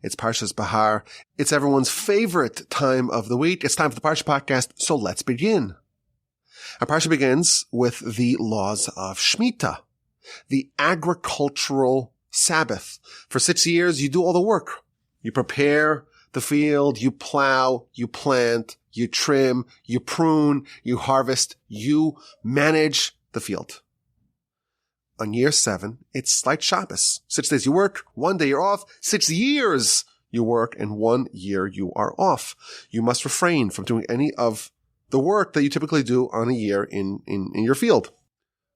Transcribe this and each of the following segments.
It's Parsha's Behar. It's everyone's favorite time of the week. It's time for the Parsha Podcast, so let's begin. Our Parsha begins with the laws of Shemitah, the agricultural Sabbath. For 6 years, you do all the work. You prepare the field, you plow, you plant, you trim, you prune, you harvest, you manage the field. On year 7, it's like Shabbos. 6 days you work, 1 day you're off. 6 years you work, and 1 year you are off. You must refrain from doing any of the work that you typically do on a year in your field.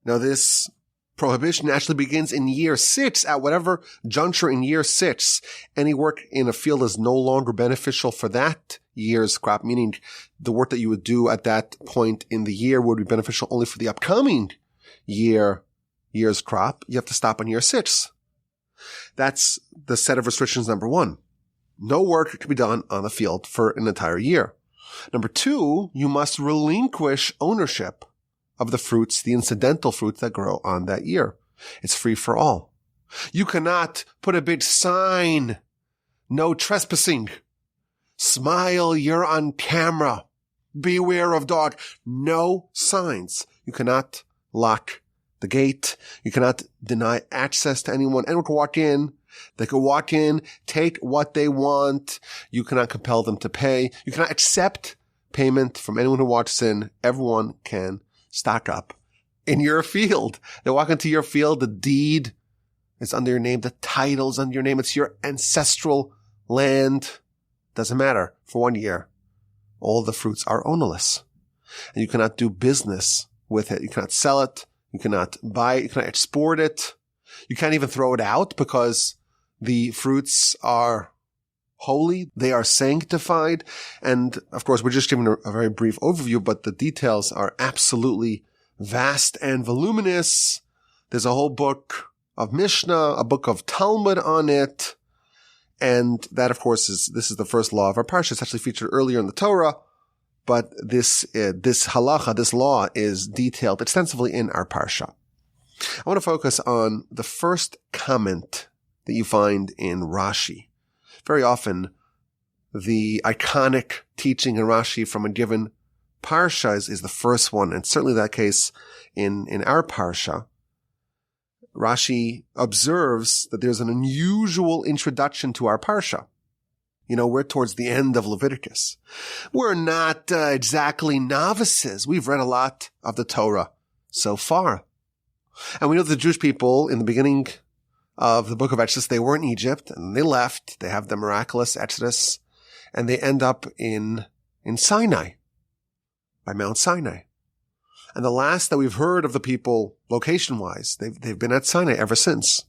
Now, this prohibition actually begins in year 6. At whatever juncture in year 6, any work in a field is no longer beneficial for that year's crop, meaning the work that you would do at that point in the year would be beneficial only for the upcoming year's crop. You have to stop on year 6. That's the set of restrictions number 1. No work can be done on the field for an entire year. Number 2, you must relinquish ownership of the fruits, the incidental fruits that grow on that year. It's free for all. You cannot put a big sign, no trespassing. Smile, you're on camera. Beware of dog. No signs. You cannot lock the gate. You cannot deny access to anyone. Anyone can walk in. They can walk in, take what they want. You cannot compel them to pay. You cannot accept payment from anyone who walks in. Everyone can stock up in your field. They walk into your field. The deed is under your name. The title is under your name. It's your ancestral land. Doesn't matter. For 1 year, all the fruits are ownerless, and you cannot do business with it. You cannot sell it. You cannot buy it. You cannot export it. You can't even throw it out because the fruits are holy. They are sanctified. And of course, we're just giving a very brief overview, but the details are absolutely vast and voluminous. There's a whole book of Mishnah, a book of Talmud on it. And that, of course, this is the first law of our Parsha. It's actually featured earlier in the Torah, but this halacha, this law, is detailed extensively in our Parsha. I want to focus on the first comment that you find in Rashi. Very often, the iconic teaching in Rashi from a given Parsha is the first one, and certainly that case in our Parsha. Rashi observes that there's an unusual introduction to our Parsha. You know, we're towards the end of Leviticus. We're not exactly novices. We've read a lot of the Torah so far. And we know the Jewish people in the beginning of the book of Exodus, they were in Egypt and they left. They have the miraculous Exodus and they end up in Sinai, by Mount Sinai. And the last that we've heard of the people location-wise, they've been at Sinai ever since.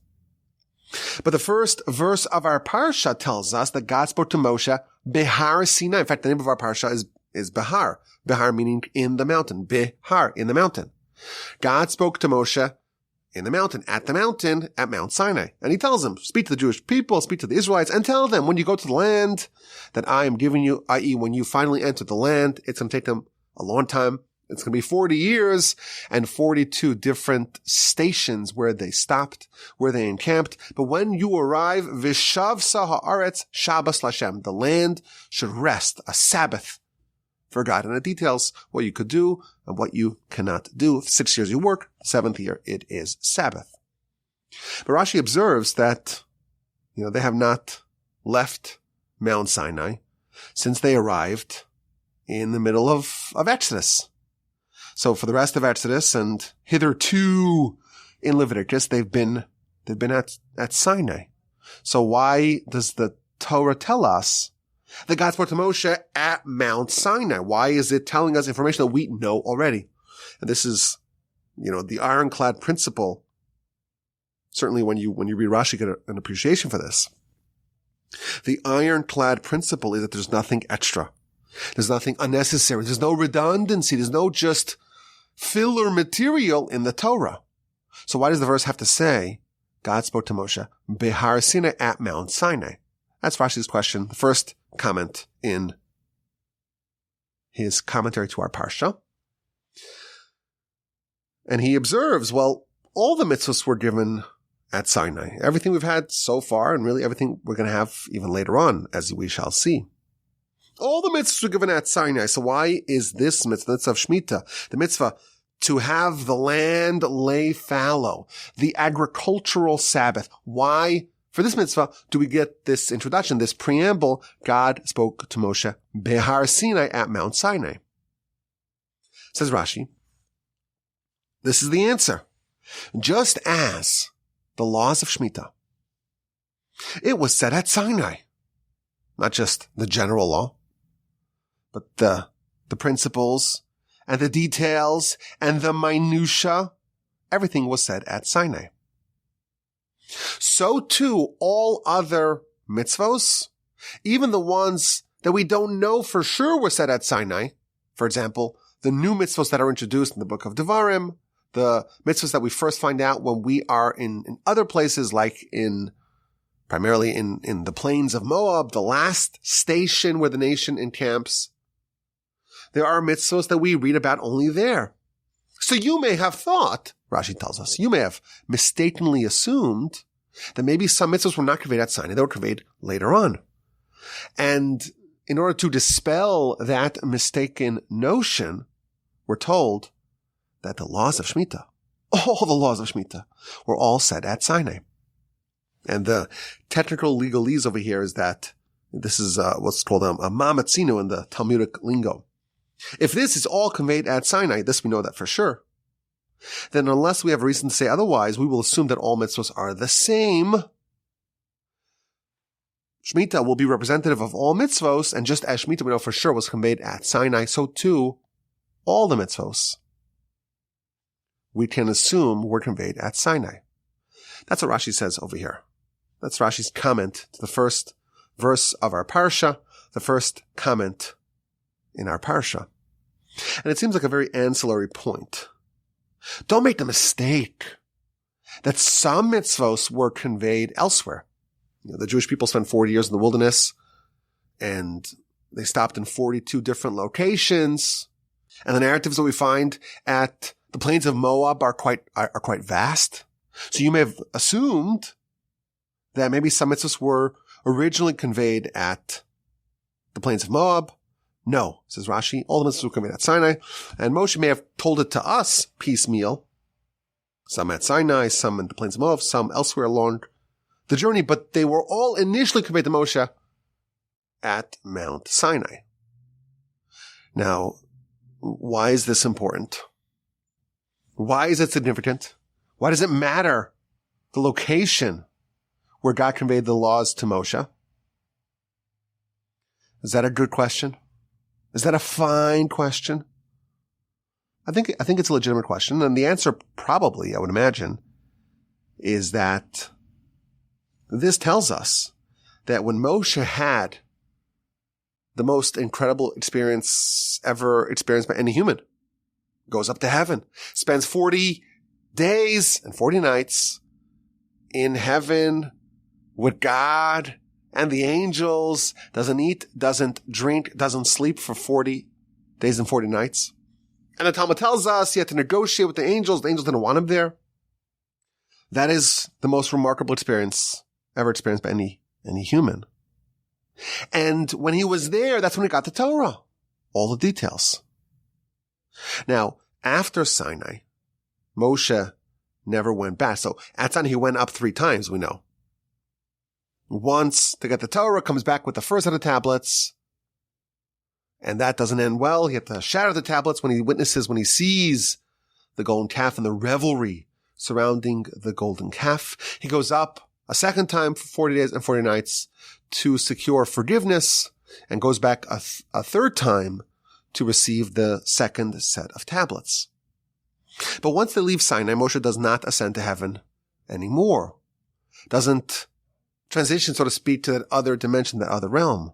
But the first verse of our Parsha tells us that God spoke to Moshe, Behar Sinai. In fact, the name of our Parsha is Behar. Behar meaning in the mountain. Behar, in the mountain. God spoke to Moshe in the mountain, at Mount Sinai. And he tells them, speak to the Jewish people, speak to the Israelites, and tell them when you go to the land that I am giving you, i.e. when you finally enter the land, it's going to take them a long time. It's going to be 40 years and 42 different stations where they stopped, where they encamped. But when you arrive, Vishavsa ha'aretz Shabbos Lashem, the land should rest, a Sabbath for God. And it details what you could do and what you cannot do. 6 years you work, 7th year it is Sabbath. But Rashi observes that, they have not left Mount Sinai since they arrived in the middle of Exodus. So for the rest of Exodus and hitherto in Leviticus, they've been at Sinai. So why does the Torah tell us that God spoke to Moshe at Mount Sinai? Why is it telling us information that we know already? And this is, the ironclad principle. Certainly when you read Rashi, you get an appreciation for this. The ironclad principle is that there's nothing extra. There's nothing unnecessary. There's no redundancy. There's no just filler material in the Torah. So why does the verse have to say, God spoke to Moshe, Behar Sinai, at Mount Sinai? That's Rashi's question, the first comment in his commentary to our Parsha. And he observes, all the mitzvos were given at Sinai. Everything we've had so far, and really everything we're going to have even later on, as we shall see. All the mitzvahs were given at Sinai. So why is this mitzvah, the mitzvah of Shemitah, the mitzvah to have the land lay fallow, the agricultural Sabbath? Why, for this mitzvah, do we get this introduction, this preamble? God spoke to Moshe, Behar Sinai, at Mount Sinai. Says Rashi, this is the answer. Just as the laws of Shemitah, it was set at Sinai. Not just the general law, but the principles and the details and the minutia, everything was said at Sinai. So too, all other mitzvos, even the ones that we don't know for sure were said at Sinai, for example, the new mitzvos that are introduced in the book of Devarim, the mitzvahs that we first find out when we are in other places, like primarily in the plains of Moab, the last station where the nation encamps. There are mitzvahs that we read about only there. So you may have thought, Rashi tells us, you may have mistakenly assumed that maybe some mitzvahs were not conveyed at Sinai, they were conveyed later on. And in order to dispel that mistaken notion, we're told that the laws of Shemitah, all the laws of Shemitah, were all said at Sinai. And the technical legalese over here is that this is what's called a mamatzinu in the Talmudic lingo. If this is all conveyed at Sinai, this we know that for sure, then unless we have reason to say otherwise, we will assume that all mitzvahs are the same. Shemitah will be representative of all mitzvahs, and just as Shemitah we know for sure was conveyed at Sinai, so too all the mitzvahs we can assume were conveyed at Sinai. That's what Rashi says over here. That's Rashi's comment to the first verse of our Parsha, the first comment in our Parsha. And it seems like a very ancillary point. Don't make the mistake that some mitzvos were conveyed elsewhere. The Jewish people spent 40 years in the wilderness, and they stopped in 42 different locations. And the narratives that we find at the plains of Moab are quite vast. So you may have assumed that maybe some mitzvahs were originally conveyed at the plains of Moab. No, says Rashi, all the mitzvahs were conveyed at Sinai, and Moshe may have told it to us piecemeal, some at Sinai, some in the plains of Moab, some elsewhere along the journey, but they were all initially conveyed to Moshe at Mount Sinai. Now, why is this important? Why is it significant? Why does it matter the location where God conveyed the laws to Moshe? Is that a good question? Is that a fine question? I think it's a legitimate question, and the answer probably, I would imagine, is that this tells us that when Moshe had the most incredible experience ever experienced by any human, goes up to heaven, spends 40 days and 40 nights in heaven with God and the angels, doesn't eat, doesn't drink, doesn't sleep for 40 days and 40 nights. And the Talmud tells us he had to negotiate with the angels. The angels didn't want him there. That is the most remarkable experience ever experienced by any human. And when he was there, that's when he got the Torah. All the details. Now, after Sinai, Moshe never went back. So at Sinai, he went up 3 times, we know. Once to get the Torah, comes back with the first set of tablets. And that doesn't end well. He had to shatter the tablets when he sees the golden calf and the revelry surrounding the golden calf. He goes up a second time for 40 days and 40 nights to secure forgiveness, and goes back a third time to receive the second set of tablets. But once they leave Sinai, Moshe does not ascend to heaven anymore. Doesn't transition, so to speak, to that other dimension, that other realm.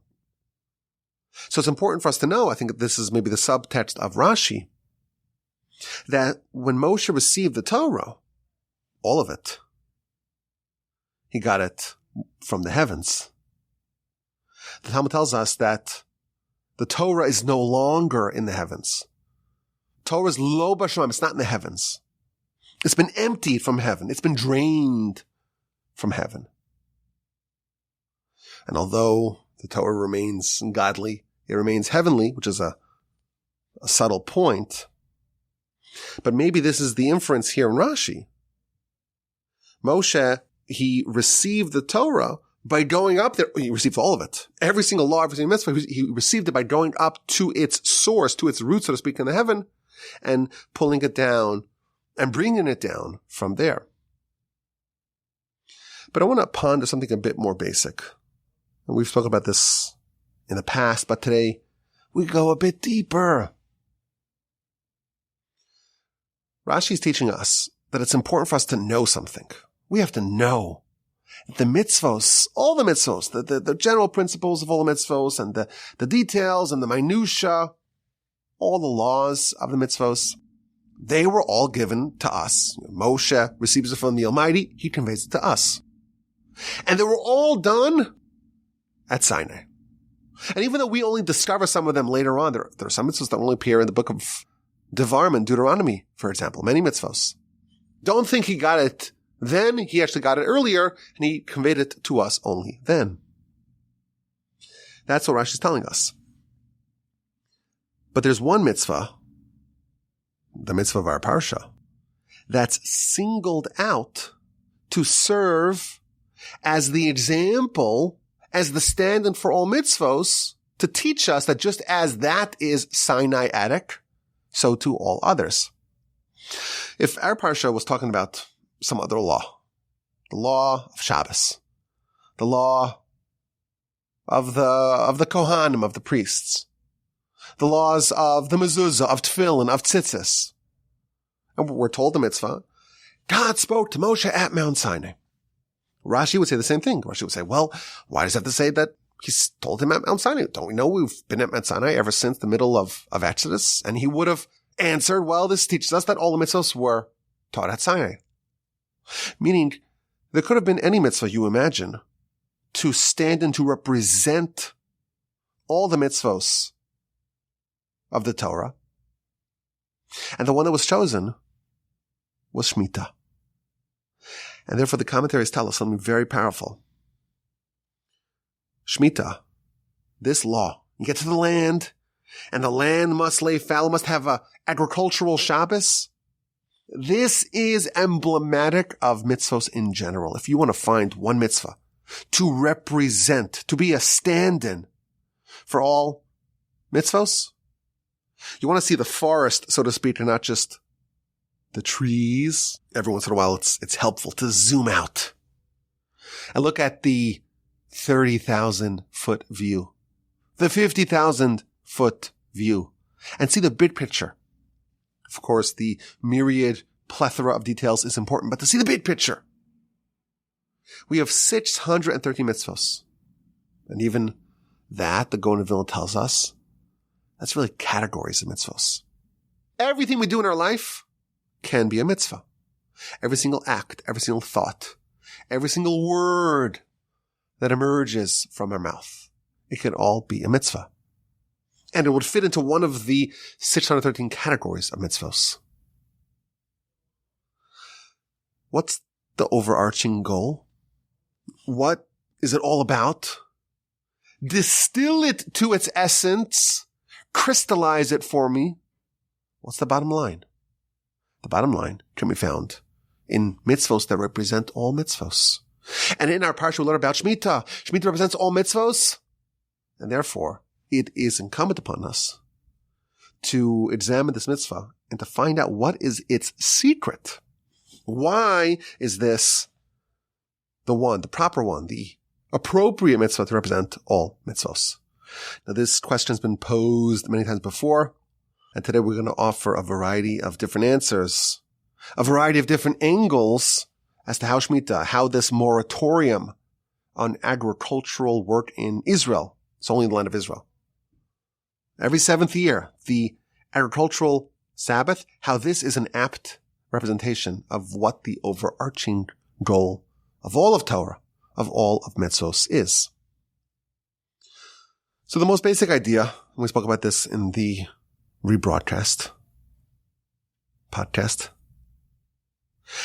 So it's important for us to know, I think this is maybe the subtext of Rashi, that when Moshe received the Torah, all of it, he got it from the heavens. The Talmud tells us that the Torah is no longer in the heavens. Torah is lo b'shamayim. It's not in the heavens. It's been emptied from heaven. It's been drained from heaven. And although the Torah remains godly, it remains heavenly, which is a subtle point. But maybe this is the inference here in Rashi. Moshe, he received the Torah by going up there. He received all of it. Every single law, every single mitzvah, he received it by going up to its source, to its root, so to speak, in the heaven, and pulling it down and bringing it down from there. But I want to ponder something a bit more basic. And we've spoken about this in the past, but today we go a bit deeper. Rashi is teaching us that it's important for us to know something. We have to know the mitzvos, all the mitzvos, the general principles of all the mitzvos and the details and the minutia, all the laws of the mitzvos. They were all given to us. Moshe receives it from the Almighty. He conveys it to us. And they were all done at Sinai. And even though we only discover some of them later on, there are some mitzvahs that only appear in the book of Devarim and Deuteronomy, for example, many mitzvahs. Don't think he got it then. He actually got it earlier, and he conveyed it to us only then. That's what Rashi is telling us. But there's one mitzvah, the mitzvah of our Parsha, that's singled out to serve as the example, as the stand-in for all mitzvos, to teach us that just as that is Sinaitic, so too all others. If our Parsha was talking about some other law, the law of Shabbos, the law of the Kohanim, of the priests, the laws of the mezuzah, of tefillin, of tzitzis, and we're told the mitzvah, God spoke to Moshe at Mount Sinai. Rashi would say the same thing. Rashi would say, well, why does it have to say that he told him at Mount Sinai? Don't we know we've been at Mount Sinai ever since the middle of Exodus? And he would have answered, well, this teaches us that all the mitzvahs were taught at Sinai. Meaning, there could have been any mitzvah you imagine to stand and to represent all the mitzvos of the Torah. And the one that was chosen was Shemitah. And therefore the commentaries tell us something very powerful. Shemitah, this law, you get to the land, and the land must lay fallow, must have a agricultural Shabbos. This is emblematic of mitzvos in general. If you want to find one mitzvah to represent, to be a stand-in for all mitzvos, you want to see the forest, so to speak, and not just the trees. Every once in a while, it's helpful to zoom out and look at the 30,000-foot view, the 50,000-foot view, and see the big picture. Of course, the myriad plethora of details is important, but to see the big picture, we have 630 mitzvos. And even that, the Gaon of Vilna tells us, that's really categories of mitzvos. Everything we do in our life can be a mitzvah. Every single act, every single thought, every single word that emerges from our mouth, it can all be a mitzvah. And it would fit into one of the 613 categories of mitzvos. What's the overarching goal? What is it all about? Distill it to its essence. Crystallize it for me. What's the bottom line? The bottom line can be found in mitzvos that represent all mitzvos. And in our parsha, we learn about Shemitah. Shemitah represents all mitzvos. And therefore, it is incumbent upon us to examine this mitzvah and to find out what is its secret. Why is this the one, the proper one, the appropriate mitzvah to represent all mitzvos? Now, this question has been posed many times before, and today we're going to offer a variety of different answers, a variety of different angles as to how Shemitah, how this moratorium on agricultural work in Israel, it's only in the land of Israel, every seventh year, the agricultural Sabbath, how this is an apt representation of what the overarching goal of all of Torah, of all of mitzvos is. So the most basic idea, and we spoke about this in the rebroadcast podcast,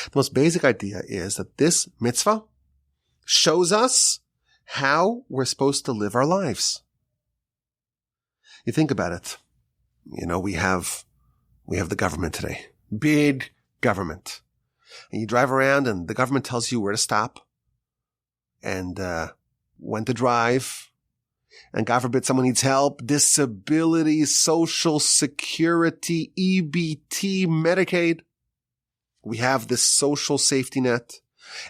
the most basic idea is that this mitzvah shows us how we're supposed to live our lives. You think about it. We have the government today. Big government. And you drive around and the government tells you where to stop and when to drive. And God forbid someone needs help, disability, social security, EBT, Medicaid. We have this social safety net,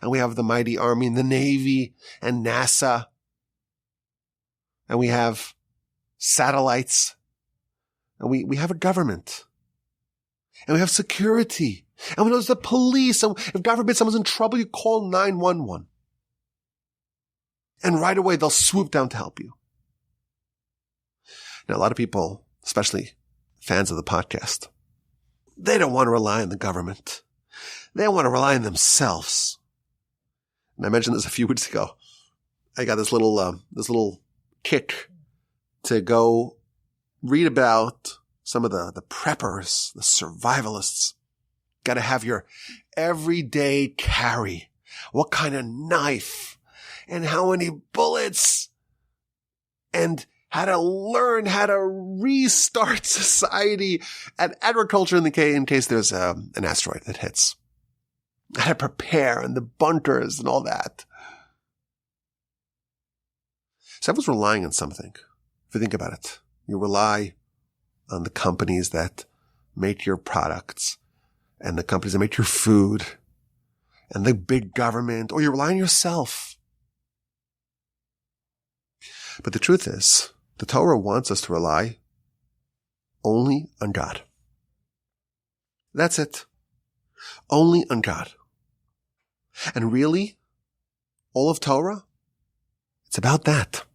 and we have the mighty Army and the Navy and NASA. And we have satellites. And we have a government. And we have security. And we know there's the police. And if God forbid someone's in trouble, you call 911. And right away, they'll swoop down to help you. Now, a lot of people, especially fans of the podcast, they don't want to rely on the government. They want to rely on themselves. And I mentioned this a few weeks ago. I got this little kick to go read about some of the preppers, the survivalists. Got to have your everyday carry. What kind of knife and how many bullets and how to learn how to restart society and agriculture in case there's an asteroid that hits. How to prepare and the bunkers and all that. So everyone's relying on something. If you think about it, you rely on the companies that make your products and the companies that make your food and the big government, or you rely on yourself. But the truth is, the Torah wants us to rely only on God. That's it. Only on God. And really, all of Torah, it's about that.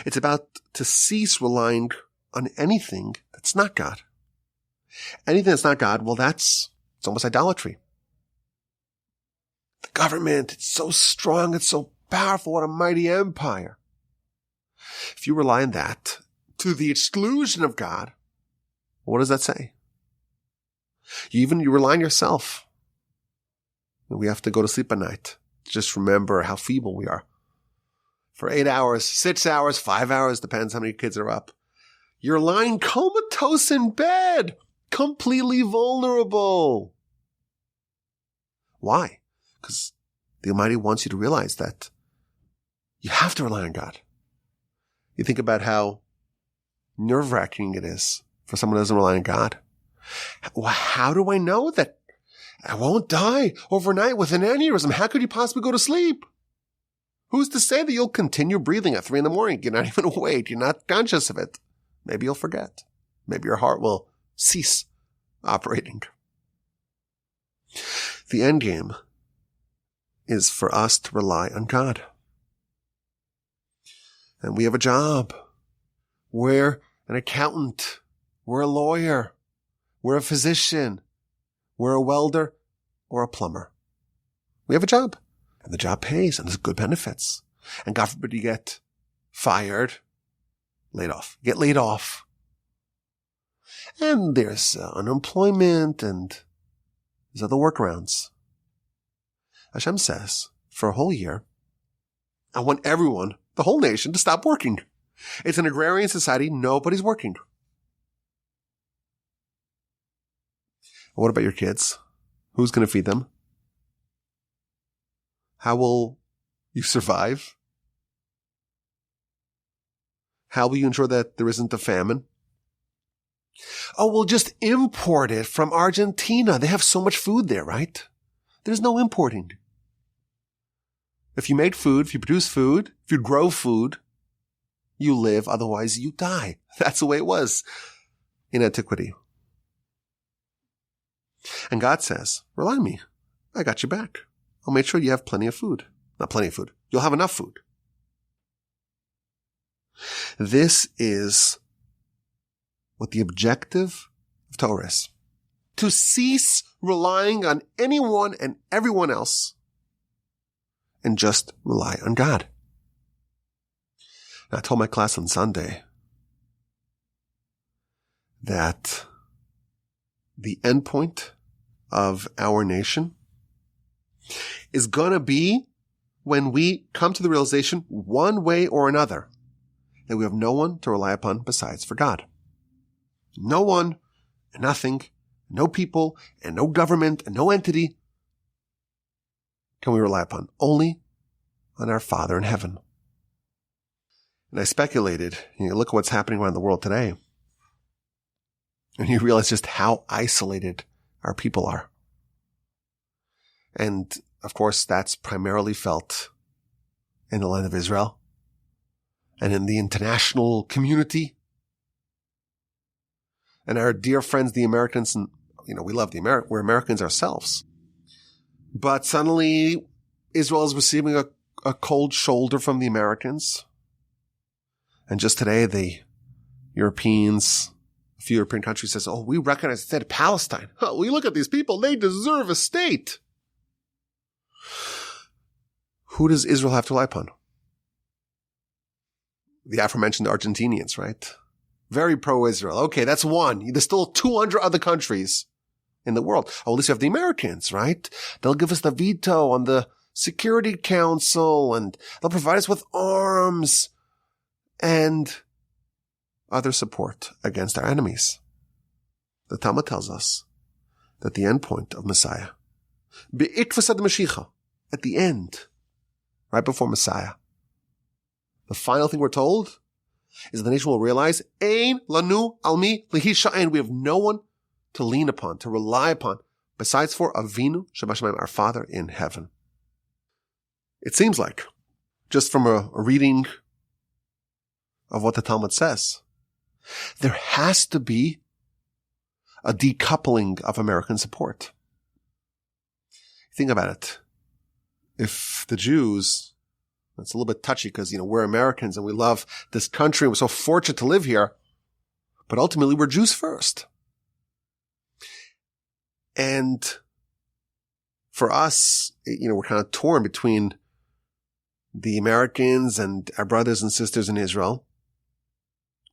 It's about to cease relying on anything that's not God. Anything that's not God, well, it's almost idolatry. The government, it's so strong, it's so powerful, what a mighty empire. If you rely on that to the exclusion of God, what does that say? You rely on yourself. We have to go to sleep at night. Just remember how feeble we are. For 8 hours, 6 hours, 5 hours, depends how many kids are up. You're lying comatose in bed, completely vulnerable. Why? Because the Almighty wants you to realize that you have to rely on God. You think about how nerve-wracking it is for someone who doesn't rely on God. How do I know that I won't die overnight with an aneurysm? How could you possibly go to sleep? Who's to say that you'll continue breathing at 3 a.m? You're not even awake. You're not conscious of it. Maybe you'll forget. Maybe your heart will cease operating. The end game is for us to rely on God. And we have a job. We're an accountant. We're a lawyer. We're a physician. We're a welder or a plumber. We have a job. And the job pays and there's good benefits. And God forbid you get fired, laid off. Get laid off. And there's unemployment and there's other workarounds. Hashem says, for a whole year, I want everyone, the whole nation, to stop working. It's an agrarian society. Nobody's working. What about your kids? Who's going to feed them? How will you survive? How will you ensure that there isn't a famine? Oh, we'll just import it from Argentina. They have so much food there, right? There's no importing. If you make food, if you produce food, if you grow food, you live, otherwise you die. That's the way it was in antiquity. And God says, rely on me. I got you back. I'll make sure you have plenty of food. Not plenty of food. You'll have enough food. This is what the objective of Torah is. To cease relying on anyone and everyone else and just rely on God. Now, I told my class on Sunday that the endpoint of our nation is going to be when we come to the realization, one way or another, that we have no one to rely upon besides for God. No one, and nothing, no people, and no government, and no entity can we rely upon. Only on our Father in heaven. And I speculated, look at what's happening around the world today. And you realize just how isolated our people are. And of course, that's primarily felt in the land of Israel and in the international community. And our dear friends, the Americans, and we love we're Americans ourselves. But suddenly, Israel is receiving a cold shoulder from the Americans. And just today, the Europeans, a few European countries says, we recognize the state of Palestine. We look at these people, they deserve a state. Who does Israel have to rely upon? The aforementioned Argentinians, right? Very pro-Israel. Okay, that's one. There's still 200 other countries in the world. At least you have the Americans, right? They'll give us the veto on the Security Council, and they'll provide us with arms and other support against our enemies. The Talmud tells us that the end point of Messiah, at the end, right before Messiah, the final thing we're told is the nation will realize, Ein lanu almi lihishaen. We have no one to lean upon, to rely upon, besides for Avinu Shebashamayim, our Father in heaven. It seems like, just from a reading of what the Talmud says, there has to be a decoupling of American support. Think about it. If the Jews, it's a little bit touchy because, we're Americans and we love this country and we're so fortunate to live here, but ultimately we're Jews first. And for us, we're kind of torn between the Americans and our brothers and sisters in Israel.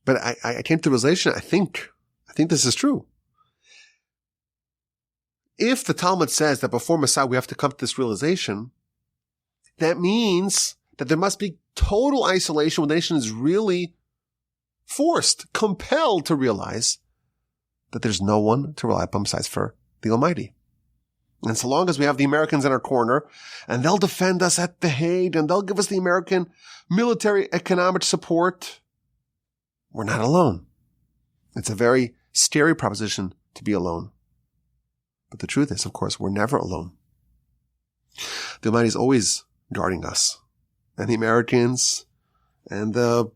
But I came to the realization, I think this is true. If the Talmud says that before Messiah we have to come to this realization, that means that there must be total isolation when the nation is really compelled to realize that there's no one to rely upon besides for the Almighty. And so long as we have the Americans in our corner, and they'll defend us at The Hague, and they'll give us the American military economic support, we're not alone. It's a very scary proposition to be alone. But the truth is, of course, we're never alone. The Almighty is always guarding us. And the Americans, and the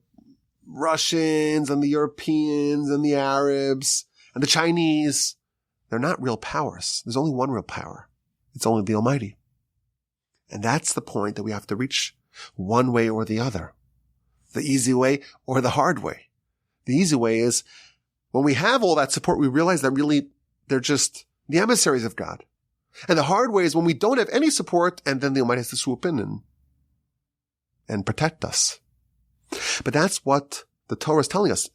Russians, and the Europeans, and the Arabs, and the Chinese, they're not real powers. There's only one real power. It's only the Almighty. And that's the point that we have to reach, one way or the other. The easy way or the hard way. The easy way is when we have all that support, we realize that really they're just the emissaries of God. And the hard way is when we don't have any support, and then the Almighty has to swoop in and protect us. But that's what the Torah is telling us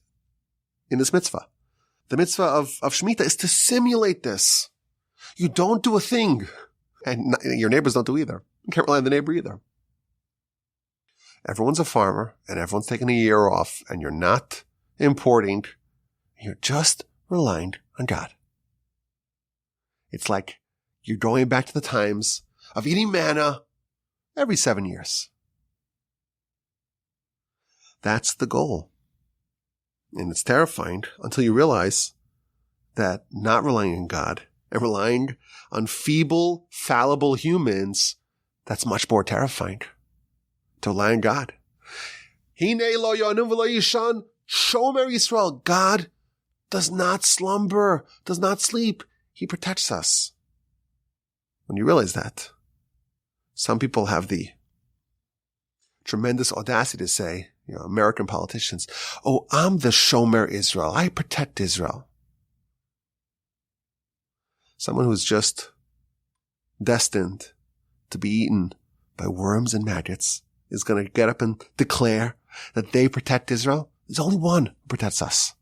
in this mitzvah. The mitzvah of Shemitah is to simulate this. You don't do a thing, and your neighbors don't do either. You can't rely on the neighbor either. Everyone's a farmer, and everyone's taking a year off, and you're not importing. You're just relying on God. It's like you're going back to the times of eating manna every 7 years. That's the goal. And it's terrifying until you realize that not relying on God and relying on feeble, fallible humans, that's much more terrifying. To rely on God. Hinei lo yonum v'lo yishan, shomer Yisrael. God does not slumber, does not sleep. He protects us. When you realize that, some people have the tremendous audacity to say, American politicians, I'm the Shomer Israel. I protect Israel. Someone who's just destined to be eaten by worms and maggots is going to get up and declare that they protect Israel. There's only one who protects us.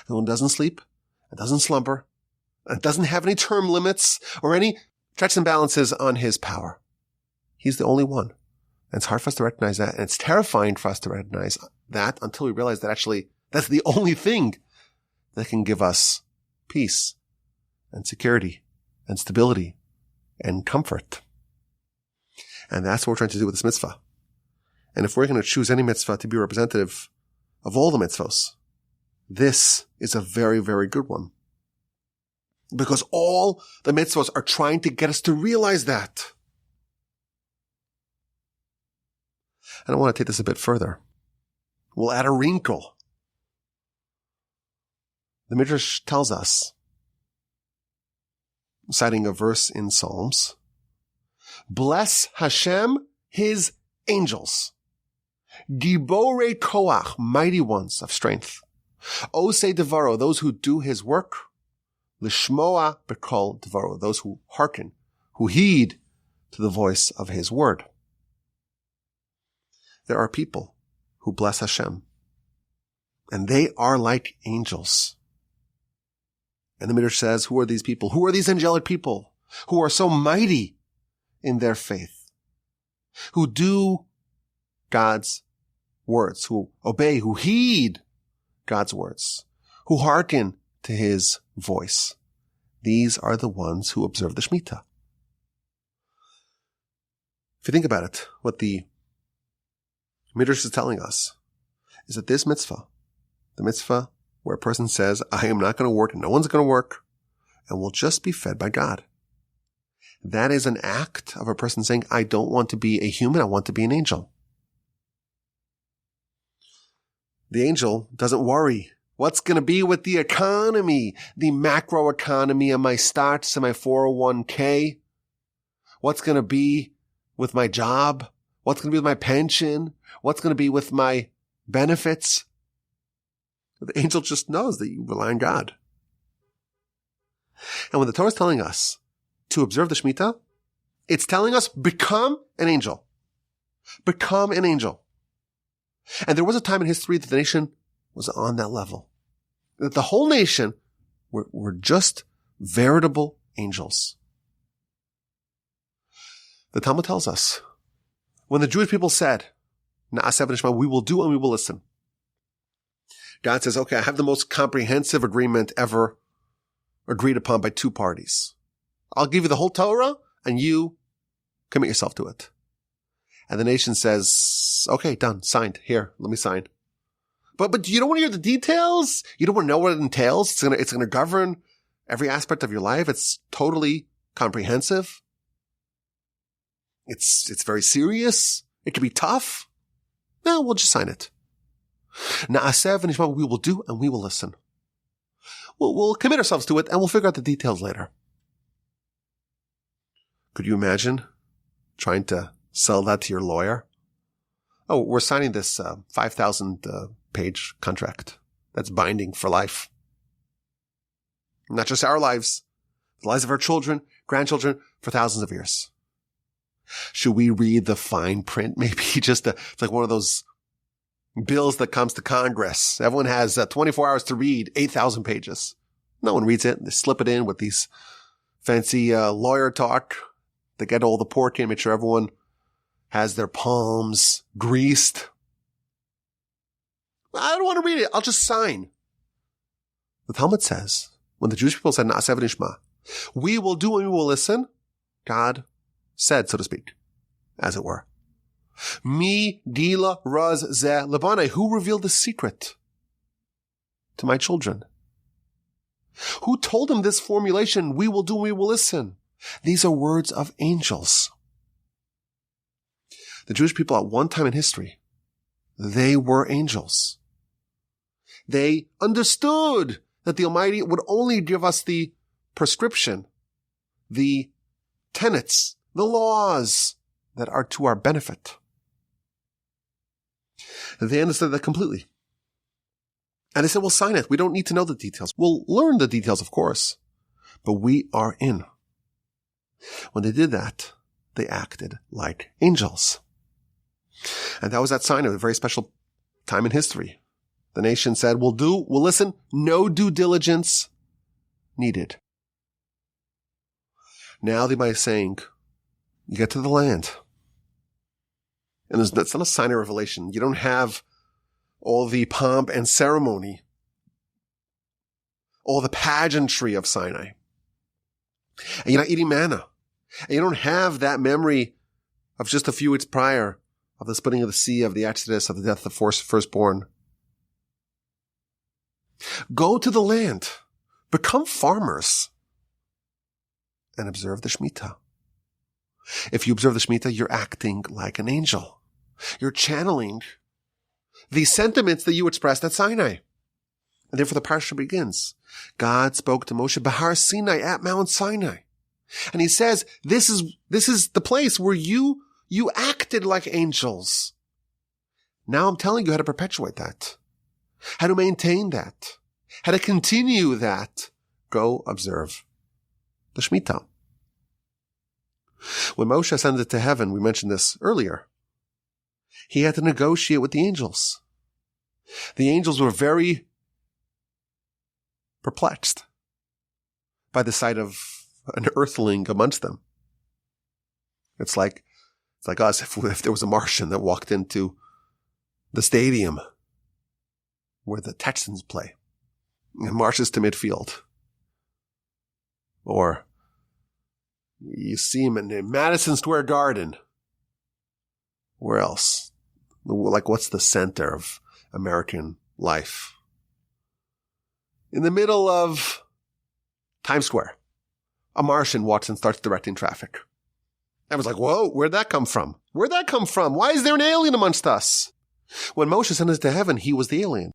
The one who doesn't sleep and doesn't slumber and doesn't have any term limits or any checks and balances on his power. He's the only one. And it's hard for us to recognize that. And it's terrifying for us to recognize that until we realize that actually that's the only thing that can give us peace and security and stability and comfort. And that's what we're trying to do with this mitzvah. And if we're going to choose any mitzvah to be representative of all the mitzvos, this is a very, very good one. Because all the mitzvos are trying to get us to realize that. And I want to take this a bit further. We'll add a wrinkle. The Midrash tells us, citing a verse in Psalms, bless Hashem, his angels. Gibore koach, mighty ones of strength. Osei devaro, those who do his work. Lishmoa bekol devaro, those who hearken, who heed to the voice of his word. There are people who bless Hashem, and they are like angels. And the Midrash says, who are these people? Who are these angelic people who are so mighty in their faith, who do God's words, who obey, who heed God's words, who hearken to his voice? These are the ones who observe the Shemitah. If you think about it, what the Midrash is telling us is that this mitzvah, the mitzvah where a person says, I am not going to work and no one's going to work and will just be fed by God. That is an act of a person saying, I don't want to be a human, I want to be an angel. The angel doesn't worry. What's going to be with the economy, the macro economy and my stocks and my 401k? What's going to be with my job? What's going to be with my pension? What's going to be with my benefits? The angel just knows that you rely on God. And when the Torah is telling us to observe the Shemitah, it's telling us become an angel. Become an angel. And there was a time in history that the nation was on that level. That the whole nation were just veritable angels. The Talmud tells us, when the Jewish people said, Na'aseh v'nishma, we will do and we will listen. God says, okay, I have the most comprehensive agreement ever agreed upon by two parties. I'll give you the whole Torah and you commit yourself to it. And the nation says, okay, done, signed. Here, let me sign. But you don't want to hear the details? You don't want to know what it entails? It's gonna govern every aspect of your life. It's totally comprehensive. It's very serious. It can be tough. No, we'll just sign it. Na'aseh v'nishma, we will do and we will listen. We'll commit ourselves to it and we'll figure out the details later. Could you imagine trying to sell that to your lawyer? Oh, we're signing this 5,000 page contract. That's binding for life. Not just our lives, the lives of our children, grandchildren, for thousands of years. Should we read the fine print? Maybe it's like one of those bills that comes to Congress. Everyone has 24 hours to read 8,000 pages. No one reads it. They slip it in with these fancy lawyer talk. They get all the pork in, make sure everyone has their palms greased. I don't want to read it. I'll just sign. The Talmud says, when the Jewish people said, Na'aseh v'nishma, we will do and we will listen, God said, so to speak, as it were. Mi dila raz ze lebane, who revealed the secret to my children? Who told him this formulation, we will do and we will listen? These are words of angels. The Jewish people at one time in history, they were angels. They understood that the Almighty would only give us the prescription, the tenets, the laws that are to our benefit. They understood that completely. And they said, we'll sign it. We don't need to know the details. We'll learn the details, of course, but we are in. When they did that, they acted like angels. And that was that sign of a very special time in history. The nation said, we'll listen, no due diligence needed. Now the Almighty is saying, you get to the land. And it's not a sign of revelation. You don't have all the pomp and ceremony, all the pageantry of Sinai. And you're not eating manna. And you don't have that memory of just a few weeks prior of the splitting of the sea, of the Exodus, of the death of the firstborn. Go to the land. Become farmers. And observe the Shemitah. If you observe the Shemitah, you're acting like an angel. You're channeling the sentiments that you expressed at Sinai. And therefore the Parsha begins. God spoke to Moshe, Behar Sinai, at Mount Sinai. And he says, this is the place where you acted like angels. Now I'm telling you how to perpetuate that. How to maintain that. How to continue that. Go observe the Shemitah. When Moshe ascended to heaven, we mentioned this earlier, he had to negotiate with the angels. The angels were very perplexed by the sight of an earthling amongst them. It's like us if there was a Martian that walked into the stadium where the Texans play and marches to midfield. Or you see him in Madison Square Garden. Where else? Like, what's the center of American life? In the middle of Times Square, a Martian walks and starts directing traffic. I was like, whoa, where'd that come from? Where'd that come from? Why is there an alien amongst us? When Moshe ascended to heaven, he was the alien.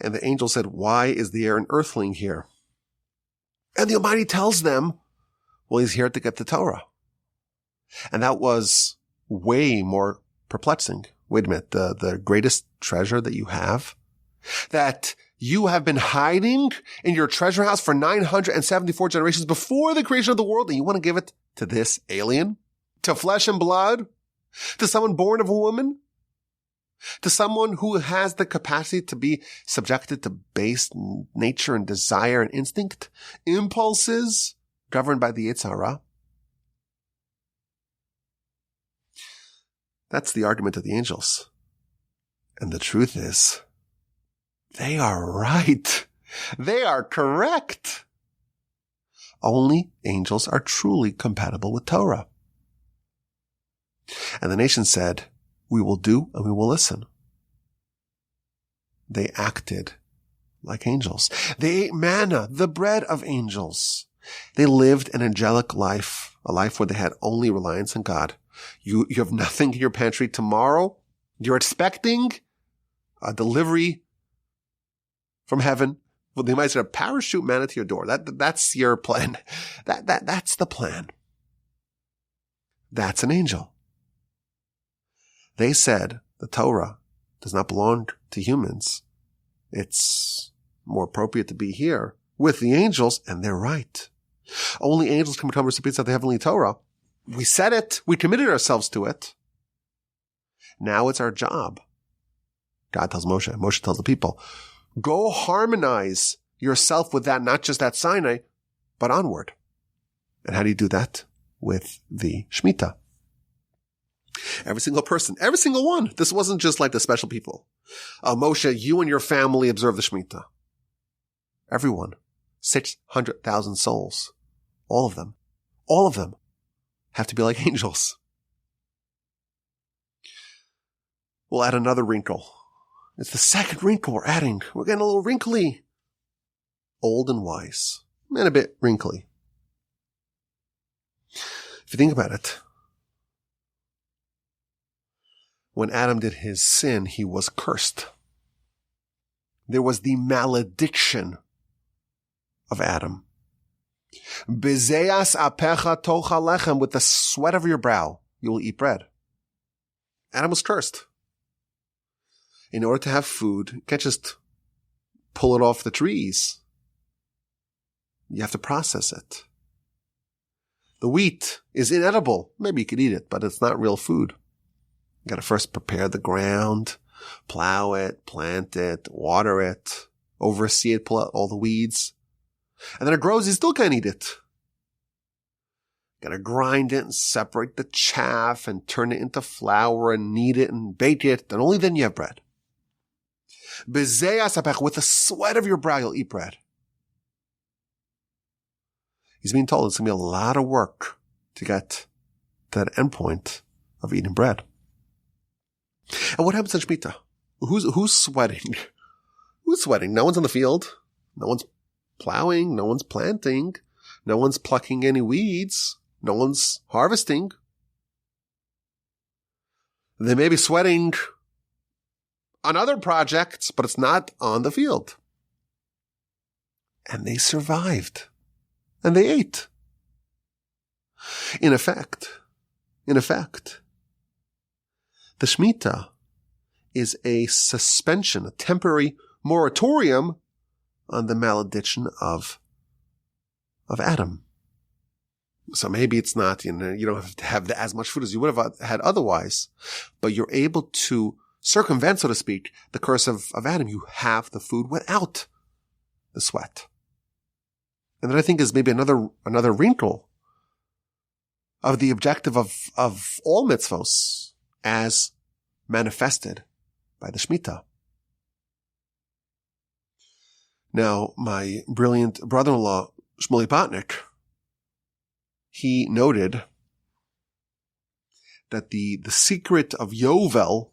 And the angel said, why is there an earthling here? And the Almighty tells them, well, he's here to get the Torah. And that was way more perplexing. Wait a minute, the greatest treasure that you have, that you have been hiding in your treasure house for 974 generations before the creation of the world, and you want to give it to this alien? To flesh and blood? To someone born of a woman? To someone who has the capacity to be subjected to base nature and desire and instinct? Impulses governed by the Yetzer Hara? That's the argument of the angels. And the truth is, they are right. They are correct. Only angels are truly compatible with Torah. And the nation said, we will do and we will listen. They acted like angels. They ate manna, the bread of angels. They lived an angelic life, a life where they had only reliance on God. You have nothing in your pantry tomorrow. You're expecting a delivery from heaven. Well, they might say a parachute manna to your door. That's your plan. That's the plan. That's an angel. They said the Torah does not belong to humans. It's more appropriate to be here with the angels, and they're right. Only angels can become recipients of the heavenly Torah. We said it. We committed ourselves to it. Now it's our job. God tells Moshe. Moshe tells the people, go harmonize yourself with that, not just at Sinai, but onward. And how do you do that? With the Shemitah. Every single person, every single one. This wasn't just like the special people. Moshe, you and your family observe the Shemitah. Everyone. 600,000 souls. All of them have to be like angels. We'll add another wrinkle. It's the second wrinkle we're adding. We're getting a little wrinkly. Old and wise. And a bit wrinkly. If you think about it, when Adam did his sin, he was cursed. There was the malediction of Adam. Bezeas apecha tocha lechem, with the sweat of your brow, you will eat bread. Adam was cursed. In order to have food, you can't just pull it off the trees. You have to process it. The wheat is inedible. Maybe you could eat it, but it's not real food. You got to first prepare the ground, plow it, plant it, water it, oversee it, pull out all the weeds. And then it grows, you still can't eat it. Gotta grind it and separate the chaff and turn it into flour and knead it and bake it. And only then you have bread. Bezei asapech, with the sweat of your brow, you'll eat bread. He's being told it's going to be a lot of work to get to that endpoint of eating bread. And what happens in Shemitah? Who's sweating? Who's sweating? No one's in the field. No one's plowing. No one's planting. No one's plucking any weeds. No one's harvesting. They may be sweating on other projects, but it's not on the field. And they survived. And they ate. In effect, the Shemitah is a suspension, a temporary moratorium on the malediction of Adam. So maybe it's not, you don't have to have as much food as you would have had otherwise, but you're able to circumvent, so to speak, the curse of Adam. You have the food without the sweat. And that I think is maybe another wrinkle of the objective of all mitzvos as manifested by the Shemitah. Now, my brilliant brother-in-law, Shmuley Botnick, he noted that the secret of Yovel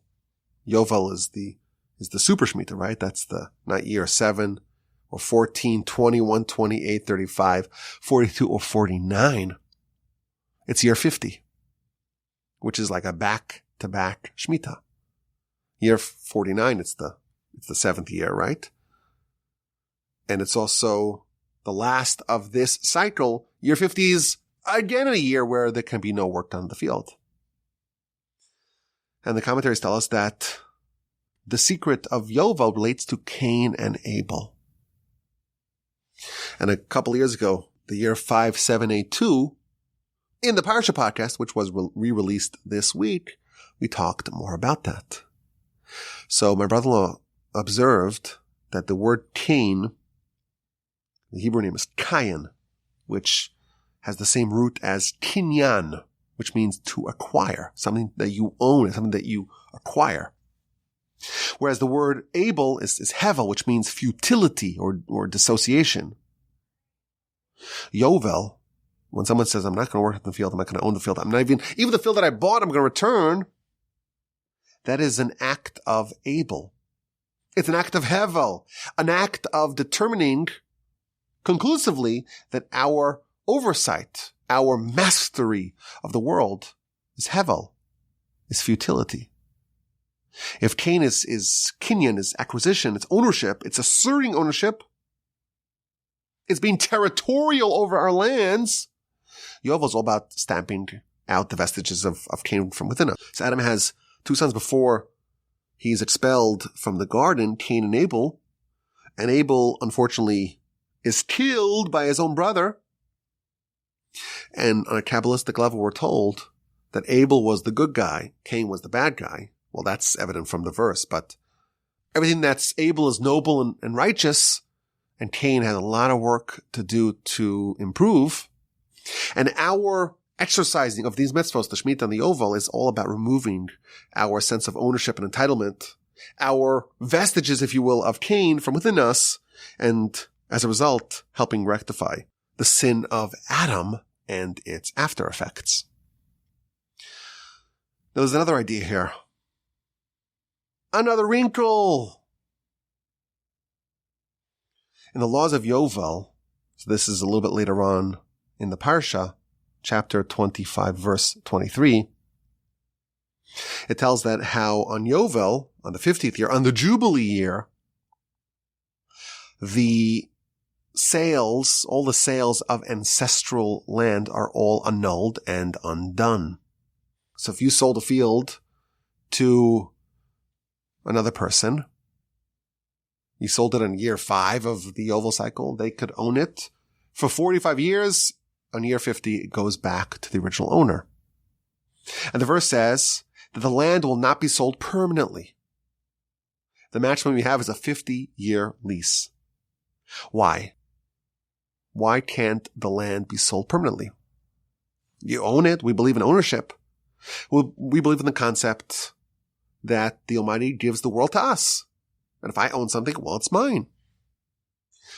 is the super Shemitah, right? That's the not year 7 or 14, 21, 28, 35, 42, or 49. It's year 50, which is like a back-to-back Shemitah. Year 49, it's the 7th year, right? And it's also the last of this cycle. Year 50 is again a year where there can be no work done in the field. And the commentaries tell us that the secret of Yovel relates to Cain and Abel. And a couple of years ago, the year 5782, in the Parsha Podcast, which was re-released this week, we talked more about that. So my brother-in-law observed that the word Cain, the Hebrew name is Cain, which has the same root as kinyan, which means to acquire, something that you own, something that you acquire. Whereas the word Abel is Hevel, which means futility or dissociation. Yovel, when someone says, I'm not going to work in the field, I'm not going to own the field, I'm not even the field that I bought, I'm going to return, that is an act of Abel. It's an act of Hevel, an act of determining conclusively that our oversight, our mastery of the world is Hevel, is futility. If Cain is kinyan, is acquisition, it's ownership, it's asserting ownership, it's being territorial over our lands, Yovel is all about stamping out the vestiges of Cain from within us. So Adam has 2 sons before he's expelled from the garden, Cain and Abel. And Abel, unfortunately, is killed by his own brother. And on a Kabbalistic level, we're told that Abel was the good guy, Cain was the bad guy. Well, that's evident from the verse, but everything that's Abel is noble and righteous, and Cain had a lot of work to do to improve. And our exercising of these mitzvos, the Shemitah and the Yovel, is all about removing our sense of ownership and entitlement, our vestiges, if you will, of Cain from within us, and as a result, helping rectify the sin of Adam and its after effects. There's another idea here. Another wrinkle. In the laws of Yovel, so this is a little bit later on in the Parsha, chapter 25, verse 23, it tells that how on Yovel, on the 50th year, on the Jubilee year, the sales, all the sales of ancestral land are all annulled and undone. So if you sold a field to another person, you sold it in year 5 of the Yovel cycle, they could own it for 45 years. On year 50, it goes back to the original owner. And the verse says that the land will not be sold permanently. The maximum we have is a 50-year lease. Why? Why can't the land be sold permanently? You own it. We believe in ownership. We believe in the concept that the Almighty gives the world to us. And if I own something, well, it's mine.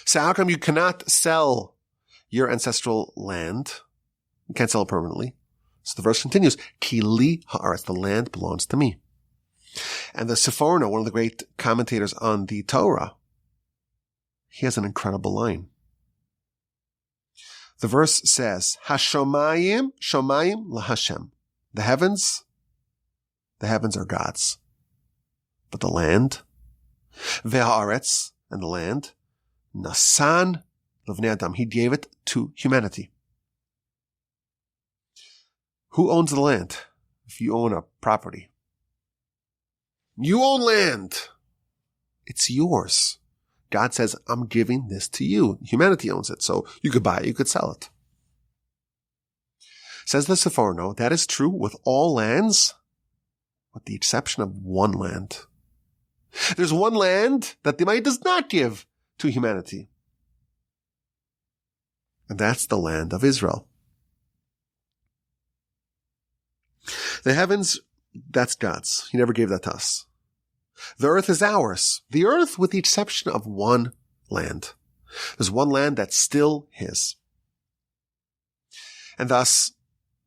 So how come you cannot sell your ancestral land? You can't sell it permanently. So the verse continues, Ki li ha'aretz, the land belongs to me. And the Seforno, one of the great commentators on the Torah, he has an incredible line. The verse says, Hashomayim, shomayim lahashem. The heavens are God's. But the land, ve'ha'aretz, and the land, nasan l'vnei adam, he gave it to humanity. Who owns the land? If you own a property, you own land. It's yours. God says, I'm giving this to you. Humanity owns it, so you could buy it, you could sell it. Says the Seforno, that is true with all lands, with the exception of one land. There's one land that the Almighty does not give to humanity. And that's the land of Israel. The heavens, that's God's. He never gave that to us. The earth is ours. The earth with the exception of one land. There's one land that's still His. And thus,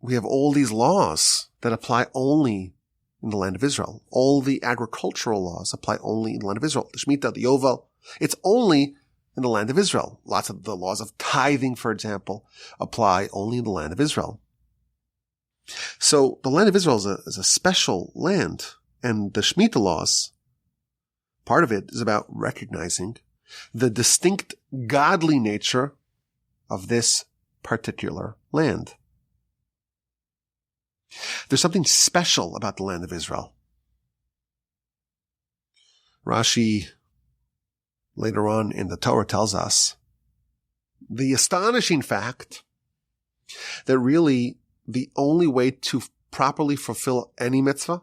we have all these laws that apply only in the land of Israel. All the agricultural laws apply only in the land of Israel. The Shemitah, the Yovel, it's only in the land of Israel. Lots of the laws of tithing, for example, apply only in the land of Israel. So the land of Israel is a special land, and the Shemitah laws, part of it is about recognizing the distinct godly nature of this particular land. There's something special about the land of Israel. Rashi, later on in the Torah, tells us the astonishing fact that really the only way to properly fulfill any mitzvah,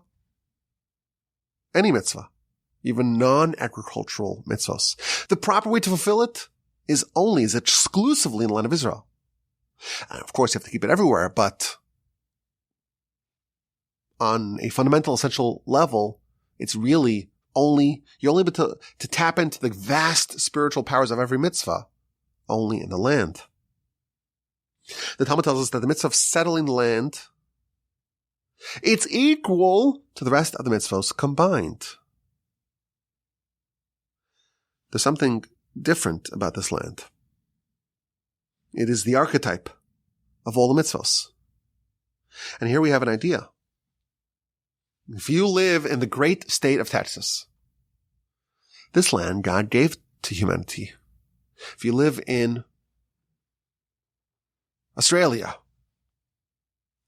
even non-agricultural mitzvos, the proper way to fulfill it is exclusively in the land of Israel. And of course, you have to keep it everywhere, but on a fundamental, essential level, it's really you're only able to tap into the vast spiritual powers of every mitzvah only in the land. The Talmud tells us that the mitzvah of settling the land, it's equal to the rest of the mitzvos combined. There's something different about this land. It is the archetype of all the mitzvos. And here we have an idea. If you live in the great state of Texas, this land God gave to humanity. If you live in Australia,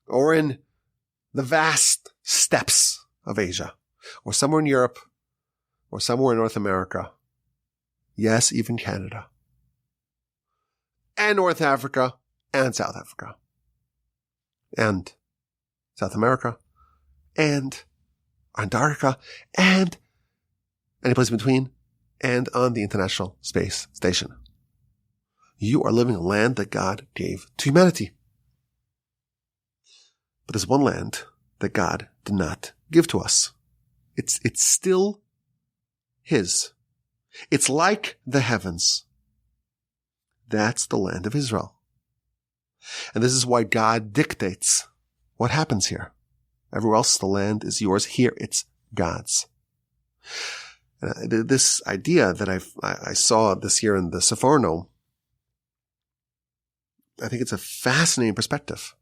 or in the vast steppes of Asia, or somewhere in Europe, or somewhere in North America, yes, even Canada, and North Africa, and South Africa, and South America, and Antarctica, and any place in between, and on the International Space Station. You are living in a land that God gave to humanity. But there's one land that God did not give to us. It's still His. It's like the heavens. That's the land of Israel. And this is why God dictates what happens here. Everywhere else, the land is yours. Here, it's God's. This idea that I saw this year in the Seforno, I think it's a fascinating perspective.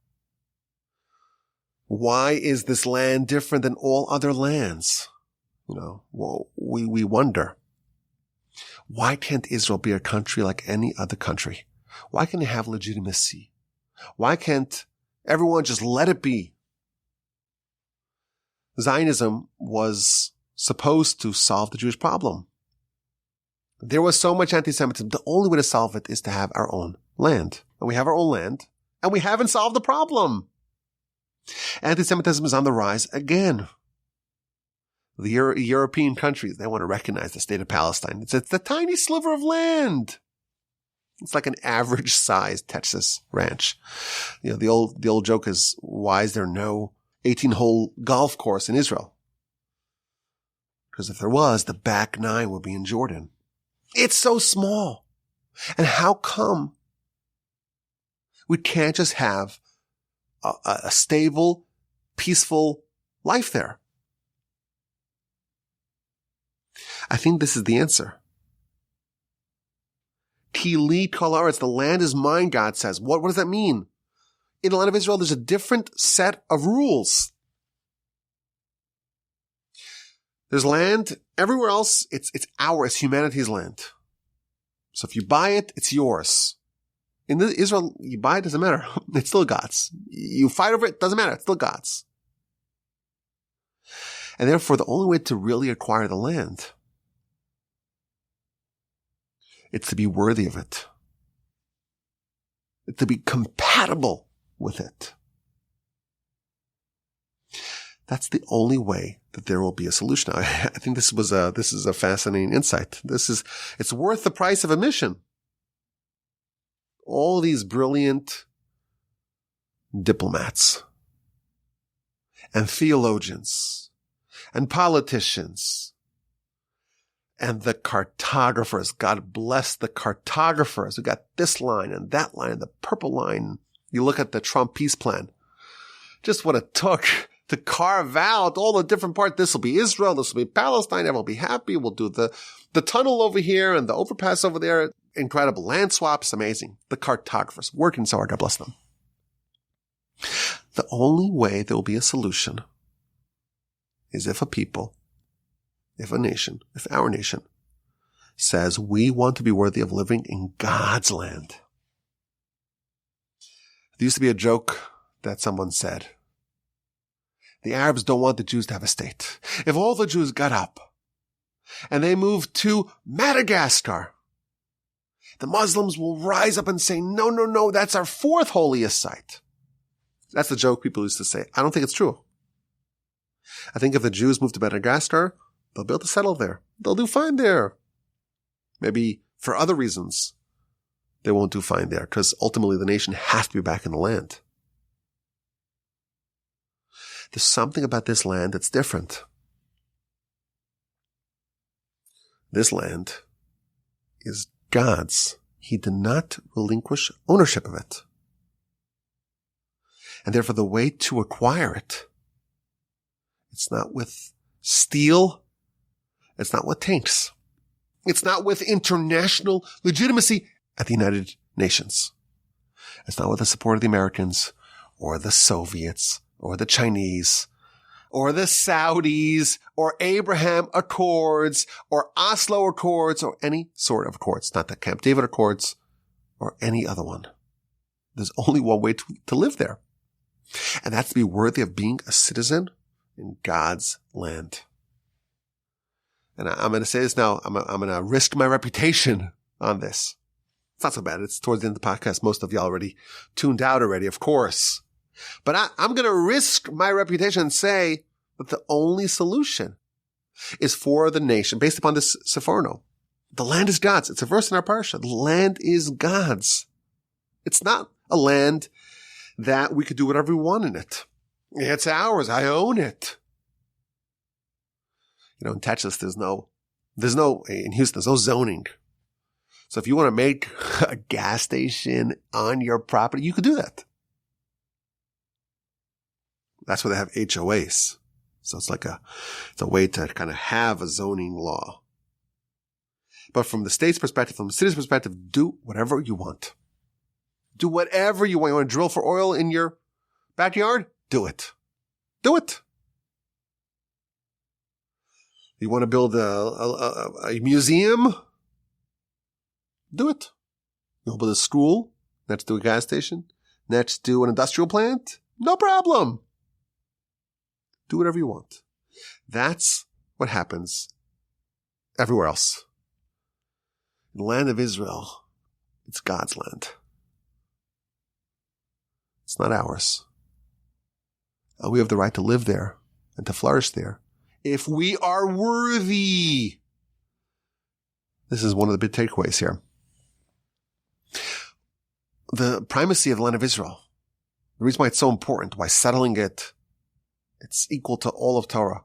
Why is this land different than all other lands? We wonder. Why can't Israel be a country like any other country? Why can't it have legitimacy? Why can't everyone just let it be? Zionism was supposed to solve the Jewish problem. There was so much anti-Semitism. The only way to solve it is to have our own land. And we have our own land, and we haven't solved the problem. Anti-Semitism is on the rise again. The European countries, they want to recognize the state of Palestine. It's a tiny sliver of land. It's like an average-sized Texas ranch. The old joke is, why is there no 18-hole golf course in Israel? Because if there was, the back nine would be in Jordan. It's so small. And how come we can't just have a stable, peaceful life there? I think this is the answer. Tili kol haaretz, the land is mine, God says. What does that mean? In the land of Israel, there's a different set of rules. There's land everywhere else. It's ours, humanity's land. So if you buy it, it's yours. In Israel, you buy it, doesn't matter. It's still God's. You fight over it, doesn't matter. It's still God's. And therefore, the only way to really acquire the land, it's to be worthy of it. It's to be compatible with it. That's the only way that there will be a solution. I think this is a fascinating insight. It's worth the price of admission. All these brilliant diplomats and theologians and politicians and the cartographers. God bless the cartographers who got this line and that line, the purple line. You look at the Trump peace plan. Just what it took to carve out all the different parts. This will be Israel. This will be Palestine. Everyone will be happy. We'll do the tunnel over here and the overpass over there. Incredible land swaps. Amazing. The cartographers working so hard. God bless them. The only way there will be a solution is if a people, if a nation, if our nation says we want to be worthy of living in God's land. There used to be a joke that someone said, the Arabs don't want the Jews to have a state. If all the Jews got up and they moved to Madagascar, the Muslims will rise up and say, no, that's our fourth holiest site. That's the joke people used to say. I don't think it's true. I think if the Jews move to Madagascar, they'll be able to settle there. They'll do fine there. Maybe for other reasons, they won't do fine there, because ultimately the nation has to be back in the land. There's something about this land that's different. This land is God's. He did not relinquish ownership of it. And therefore the way to acquire it, it's not with steel. It's not with tanks. It's not with international legitimacy at the United Nations. It's not with the support of the Americans or the Soviets or the Chinese or the Saudis or Abraham Accords or Oslo Accords or any sort of accords, not the Camp David Accords or any other one. There's only one way to live there. And that's to be worthy of being a citizen in God's land. And I'm going to say this now. I'm going to risk my reputation on this. It's not so bad. It's towards the end of the podcast. Most of you already tuned out already, of course. But I'm going to risk my reputation and say that the only solution is for the nation, based upon this Sepharno. The land is God's. It's a verse in our Parsha. The land is God's. It's not a land that we could do whatever we want in it. It's ours. I own it. In Texas, in Houston, there's no zoning. So if you want to make a gas station on your property, you could do that. That's why they have HOAs. So it's a way to kind of have a zoning law. But from the state's perspective, from the city's perspective, do whatever you want. Do whatever you want. You want to drill for oil in your backyard? Do it. Do it. You want to build a museum? Do it. You want to build a school next to a gas station? Next to an industrial plant? No problem. Do whatever you want. That's what happens everywhere else. In the land of Israel, it's God's land. It's not ours. And we have the right to live there and to flourish there if we are worthy. This is one of the big takeaways here. the primacy of the land of Israel. The reason why it's so important, why settling it, it's equal to all of Torah.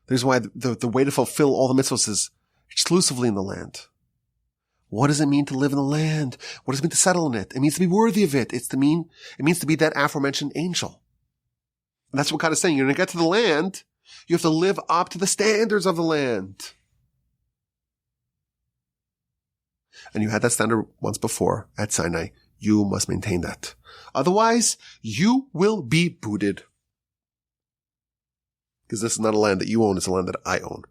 The reason why the way to fulfill all the mitzvos is exclusively in the land. What does it mean to live in the land? What does it mean to settle in it? It means to be worthy of it. It means to be that aforementioned angel. And that's what God is saying. You're going to get to the land. You have to live up to the standards of the land. And you had that standard once before at Sinai. You must maintain that. Otherwise, you will be booted. Because this is not a land that you own, it's a land that I own.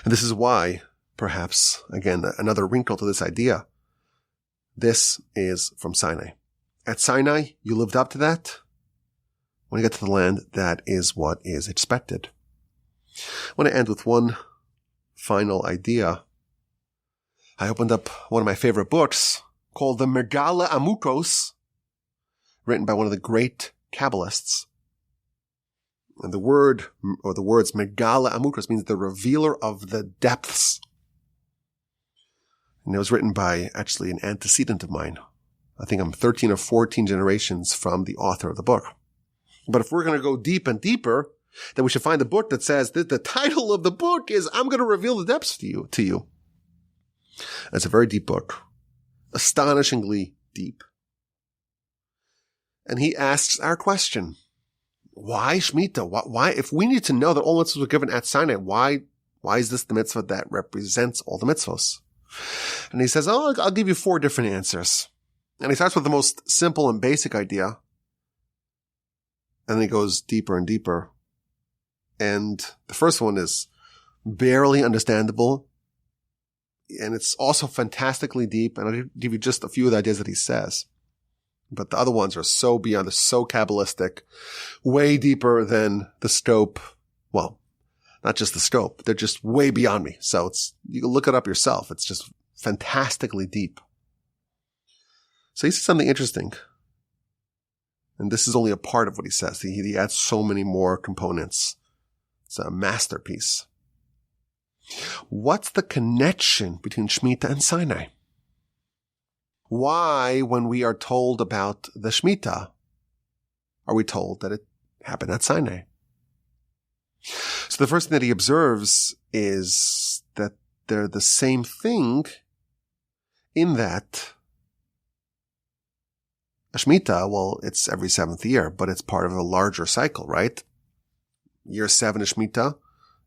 And this is why, perhaps, again, another wrinkle to this idea, this is from Sinai. At Sinai, you lived up to that. When you get to the land, that is what is expected. I want to end with one final idea. I opened up one of my favorite books called the Megala Amukos, written by one of the great Kabbalists. And the words Megala Amukos means the revealer of the depths. And it was written by actually an antecedent of mine. I think I'm 13 or 14 generations from the author of the book. But if we're going to go deep and deeper, then we should find a book that says that the title of the book is I'm going to reveal the depths to you. It's a very deep book, astonishingly deep. And he asks our question, why Shemitah? Why, if we need to know that all mitzvahs were given at Sinai, why is this the mitzvah that represents all the mitzvahs? And he says, I'll give you 4 different answers. And he starts with the most simple and basic idea. And then he goes deeper and deeper. And the first one is barely understandable. And it's also fantastically deep. And I'll give you just a few of the ideas that he says. But the other ones are so beyond, they're so Kabbalistic, way deeper than the scope. Well, not just the scope. They're just way beyond me. So you can look it up yourself. It's just fantastically deep. So he says something interesting. And this is only a part of what he says. He adds so many more components. It's a masterpiece. What's the connection between Shemitah and Sinai? Why, when we are told about the Shemitah, are we told that it happened at Sinai? So the first thing that he observes is that they're the same thing in that a Shemitah, well, it's every 7th year, but it's part of a larger cycle, right? Year 7 is Shemitah,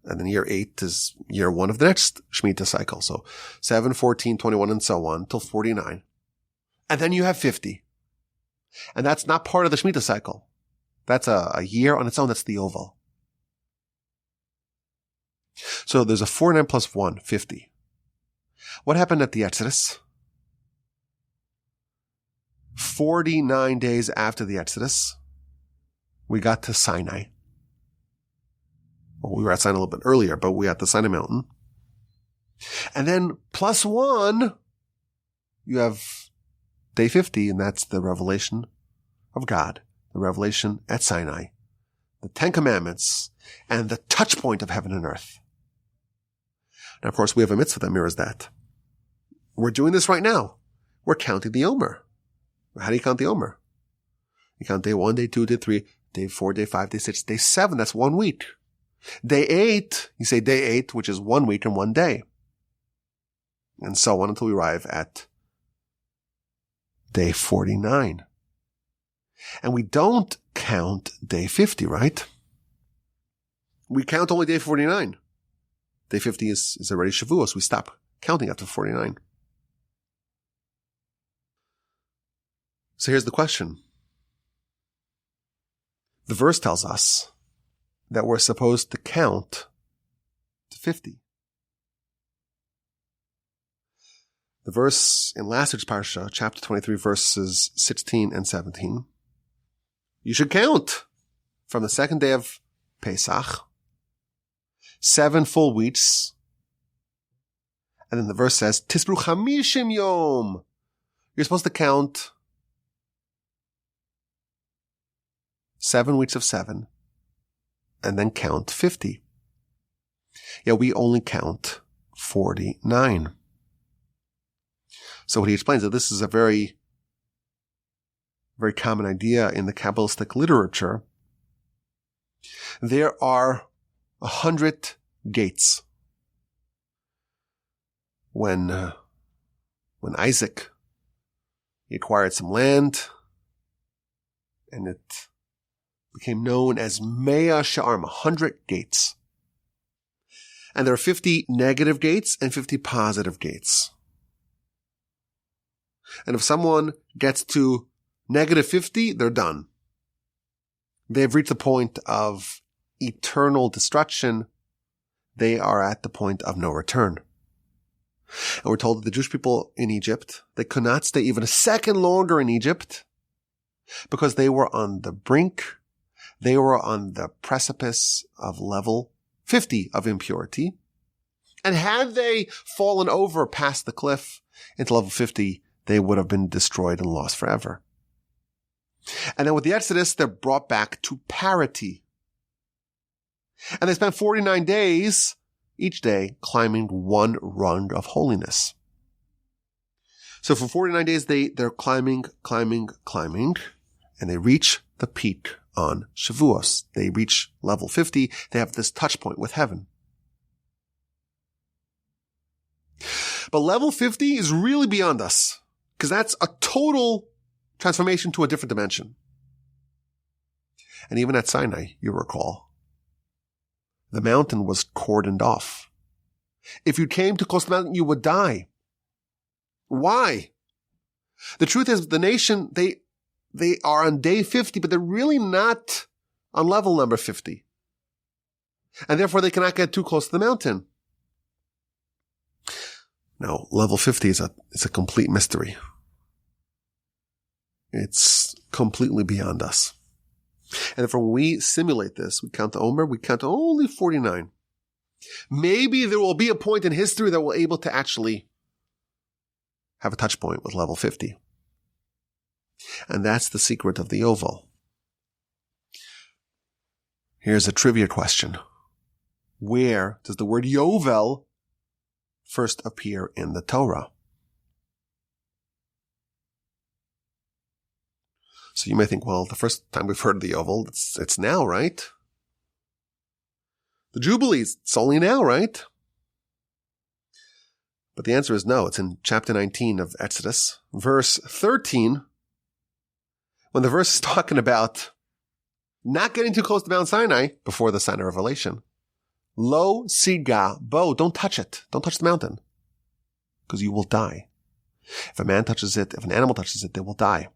and then year 8 is year 1 of the next Shemitah cycle. So 7, 14, 21, and so on, till 49. And then you have 50. And that's not part of the Shemitah cycle. That's a year on its own. That's the oval. So there's a 49 plus 1, 50. What happened at the Exodus? 49 days after the Exodus, we got to Sinai. Well, we were at Sinai a little bit earlier, but we got to Sinai mountain. And then plus 1, you have day 50, and that's the revelation of God, the revelation at Sinai, the 10 Commandments, and the touch point of heaven and earth. Now, of course, we have a mitzvah that mirrors that. We're doing this right now. We're counting the Omer. How do you count the Omer? You count day 1, day 2, day 3, day 4, day 5, day 6, day 7. That's 1 week. Day 8, you say day 8, which is 1 week and 1 day. And so on until we arrive at day 49. And we don't count day 50, right? We count only day 49. Day 50 is already Shavuos. So we stop counting after 49. So here's the question. The verse tells us that we're supposed to count to 50. The verse in last week's Parsha, chapter 23, verses 16 and 17. You should count from the 2nd day of Pesach, 7 full weeks. And then the verse says, Tisbru chamishim yom. You're supposed to count 7 weeks of 7, and then count 50. Yeah, we only count 49. So what he explains that this is a very, very common idea in the Kabbalistic literature. There are 100 gates. When Isaac, he acquired some land, and it became known as Mea Sha'arim, 100 gates. And there are 50 negative gates and 50 positive gates. And if someone gets to negative 50, they're done. They've reached the point of eternal destruction. They are at the point of no return. And we're told that the Jewish people in Egypt, they could not stay even a second longer in Egypt because they were on the brink. They were on the precipice of level 50 of impurity. And had they fallen over past the cliff into level 50, they would have been destroyed and lost forever. And then with the Exodus, they're brought back to parity. And they spent 49 days each day climbing one rung of holiness. So for 49 days, they're climbing, and they reach the peak on Shavuos. They reach level 50. They have this touch point with heaven. But level 50 is really beyond us, because that's a total transformation to a different dimension. And even at Sinai, you recall, the mountain was cordoned off. If you came too close to the mountain, you would die. Why? The truth is, the nation, they are on day 50, but they're really not on level number 50. And therefore, they cannot get too close to the mountain. Now, level 50 is a complete mystery. It's completely beyond us. And therefore, when we simulate this, we count the Omer, we count only 49. Maybe there will be a point in history that we're able to actually have a touch point with level 50. And that's the secret of the Yovel. Here's a trivia question. Where does the word Yovel first appear in the Torah? So you may think, well, the first time we've heard of the Yovel, it's now, right? The Jubilees, it's only now, right? But the answer is no. It's in chapter 19 of Exodus, verse 13, when the verse is talking about not getting too close to Mount Sinai before the sign of revelation. Lo siga bo, don't touch it. Don't touch the mountain, because you will die. If a man touches it, if an animal touches it, they will die.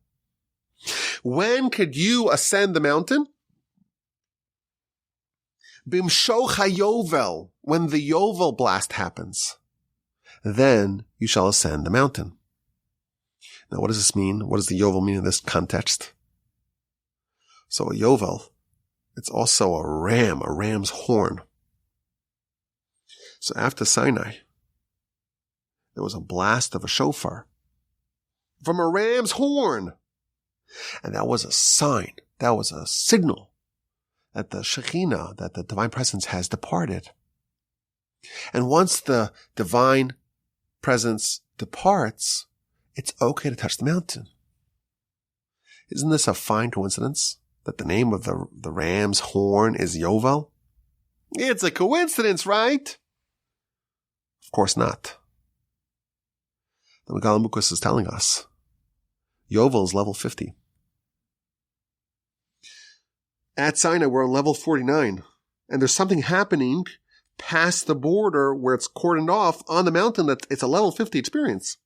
When could you ascend the mountain? Bimshoch hayovel, when the Yovel blast happens, then you shall ascend the mountain. Now, what does this mean? What does the Yovel mean in this context? So a Yovel, it's also a ram's horn. So after Sinai, there was a blast of a shofar from a ram's horn. And that was a sign, that was a signal that the Shekhinah, that the divine presence has departed. And once the divine presence departs, it's okay to touch the mountain. Isn't this a fine coincidence that the name of the ram's horn is Yovel? It's a coincidence, right? Of course not. The Megal Mukus is telling us Yovel is level 50. At Sinai, we're on level 49, and there's something happening past the border where it's cordoned off on the mountain that it's a level 50 experience.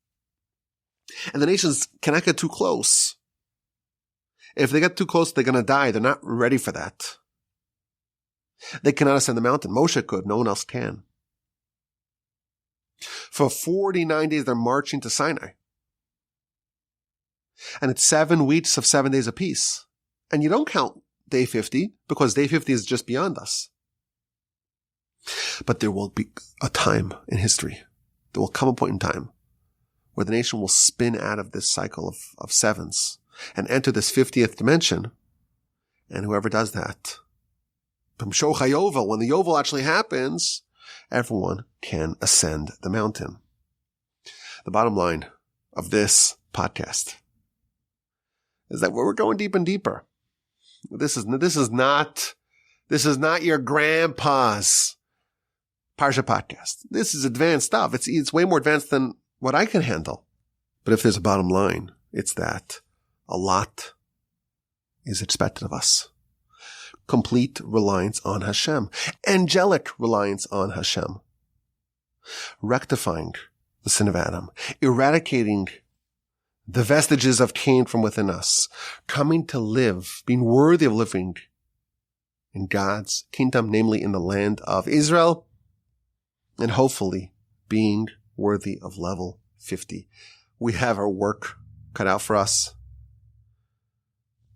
And the nations cannot get too close. If they get too close, they're going to die. They're not ready for that. They cannot ascend the mountain. Moshe could. No one else can. For 49 days, they're marching to Sinai. And it's 7 weeks of 7 days apiece. And you don't count day 50 because day 50 is just beyond us. But there will be a time in history. There will come a point in time where the nation will spin out of this cycle of sevens and enter this 50th dimension. And whoever does that, when the Yovel actually happens, everyone can ascend the mountain. The bottom line of this podcast is that we're going deep and deeper. This is not your grandpa's Parsha Podcast. This is advanced stuff. It's way more advanced than what I can handle. But if there's a bottom line, it's that a lot is expected of us. Complete reliance on Hashem. Angelic reliance on Hashem. Rectifying the sin of Adam. Eradicating the vestiges of Cain from within us. Coming to live, being worthy of living in God's kingdom, namely in the land of Israel. And hopefully being worthy of level 50. We have our work cut out for us.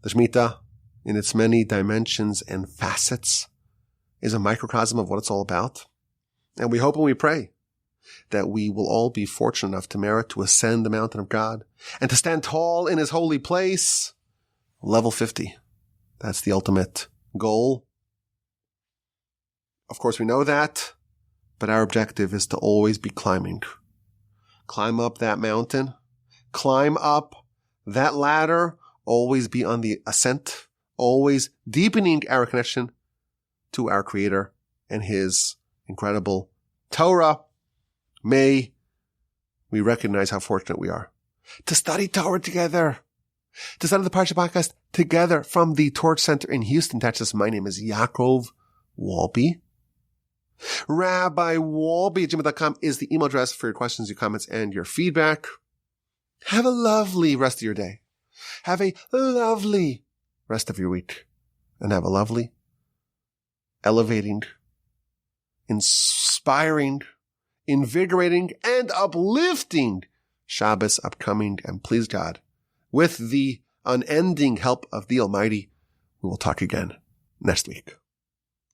The Shemitah, in its many dimensions and facets, is a microcosm of what it's all about. And we hope and we pray that we will all be fortunate enough to merit to ascend the mountain of God and to stand tall in his holy place. Level 50. That's the ultimate goal. Of course, we know that, but our objective is to always be climbing. Climb up that mountain. Climb up that ladder. Always be on the ascent. Always deepening our connection to our Creator and his incredible Torah. May we recognize how fortunate we are to study Torah together, to study the Parsha Podcast together from the Torch Center in Houston, Texas. My name is Yaakov Walby. RabbiWalby@gmail.com is the email address for your questions, your comments, and your feedback. Have a lovely rest of your day. Have a lovely rest of your week. And have a lovely, elevating, inspiring, invigorating, and uplifting Shabbos upcoming. And please God, with the unending help of the Almighty, we will talk again next week.